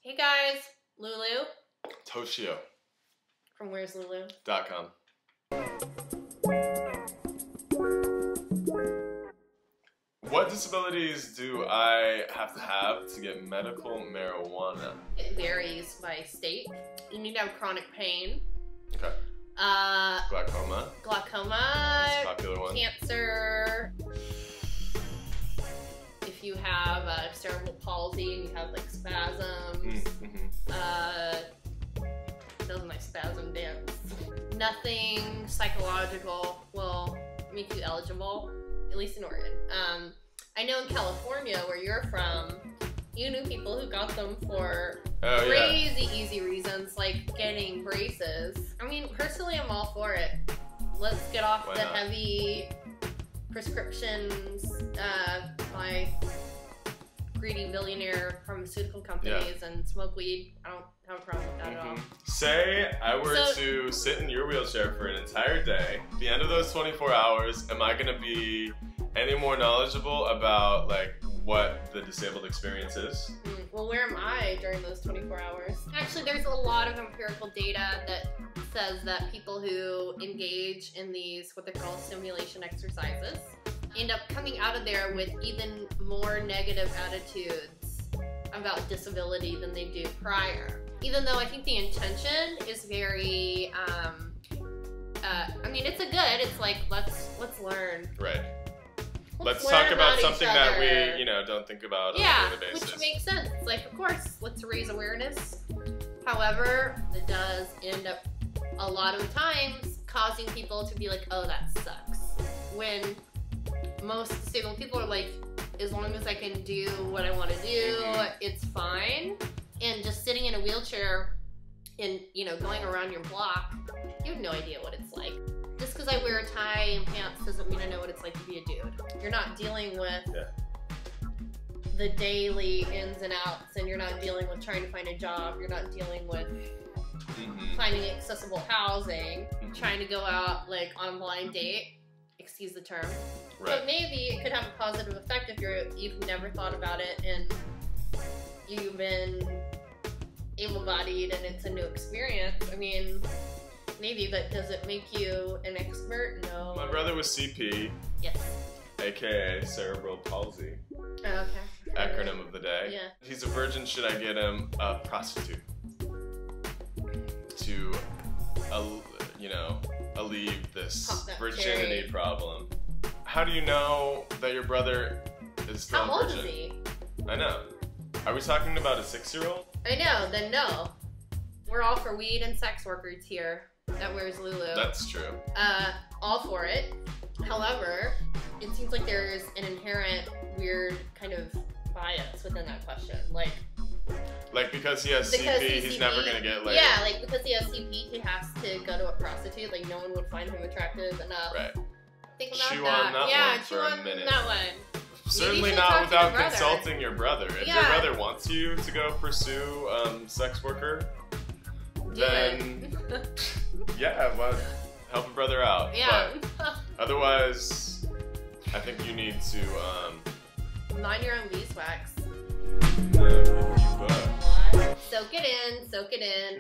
Hey guys, Lulu. Toshio. From Where's Lulu? .com. What disabilities do I have to get medical marijuana? It varies by state. You need to have chronic pain. Okay. Glaucoma. Glaucoma. That's a popular one. Cancer. If you have cerebral palsy and you have like spasms. Doesn't my spasm dance. Nothing psychological will make you eligible, at least in Oregon. I know in California, where you're from, you knew people who got them for crazy easy reasons, like getting braces. I mean, personally, I'm all for it. Let's get off the heavy prescriptions by greedy billionaire pharmaceutical companies and smoke weed. I don't have a problem with that at all. Say I were to sit in your wheelchair for an entire day. At the end of those 24 hours, am I gonna be any more knowledgeable about like what the disabled experience is? Well, where am I during those 24 hours? Actually, there's a lot of empirical data that says that people who engage in these, what they call simulation exercises, end up coming out of there with even more negative attitudes about disability than they do prior. Even though I think the intention is very, I mean, it's it's like, let's learn. Right. Let's talk about something that we, don't think about on a daily basis. Which makes sense. It's like, of course, let's raise awareness. However, it does end up a lot of times causing people to be like, oh, that sucks. When most disabled people are like, as long as I can do what I want to do, it's fine. And just sitting in a wheelchair and, going around your block, you have no idea what it's like. Just because I wear a tie and pants doesn't mean I know what it's like to be a dude. You're not dealing with the daily ins and outs, and you're not dealing with trying to find a job. You're not dealing with finding accessible housing, trying to go out like on a blind date, excuse the term. But maybe it could have a positive effect if you've never thought about it and you've been able-bodied and it's a new experience. I mean, maybe, but does it make you an expert? No. My brother was CP. Yes. AKA cerebral palsy. Oh, okay. Acronym of the day. Yeah. He's a virgin. Should I get him a prostitute to, alleviate this virginity problem? How do you know that your brother is still a virgin? How old is he? I know. Are we talking about a 6-year-old? I know. Then no. We're all for weed and sex workers here at Where's Lulu. That's true. All for it. However, it seems like there's an inherent weird kind of bias within that question. Like because he has CP, he's never gonna get laid. Yeah, like because he has CP, he has to go to a prostitute. Like no one would find him attractive enough. Right. Think about chew that. On that one for a minute. That one. Certainly not without consulting your brother. If your brother wants you to go pursue sex worker, then help a brother out. Yeah. But otherwise, I think you need to mind your own beeswax. Soak it in. Soak it in.